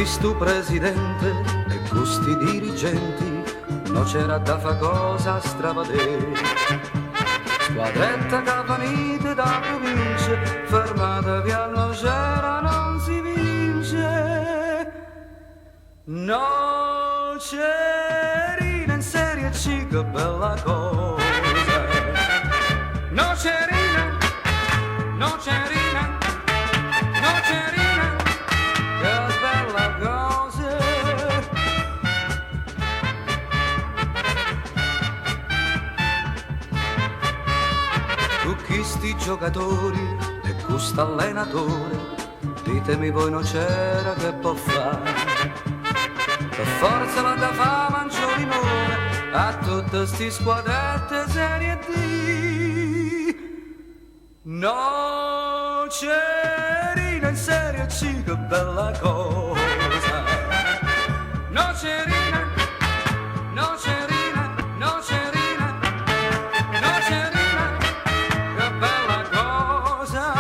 stu presidente e questi dirigenti non c'era da fa cosa stravadere. Squadretta capanite da provincia, fermatevi a Nocera, non si vince. Nocerina in Serie C, che bella cosa. Nocerina, Nocerina, Nocerina, che bella cosa. Tu chi sti giocatori e questo allenatore, ditemi voi Nocera che può fare. Per forza va da fa mancio limone a tutte sti squadrette Serie D. Nocerina in Serie C, che bella cosa. Nocerina, Nocerina, Nocerina, Nocerina, che bella cosa.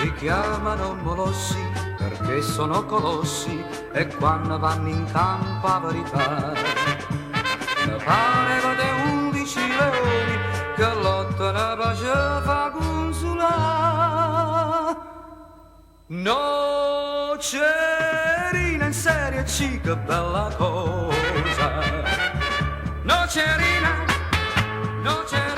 Li chiamano molossi perché sono colossi e quando vanno in campo a verità ne pareva di 11 leoni che lottano pace fa consulare. Nocerina in Serie C, che bella cosa. Nocerina, Nocerina.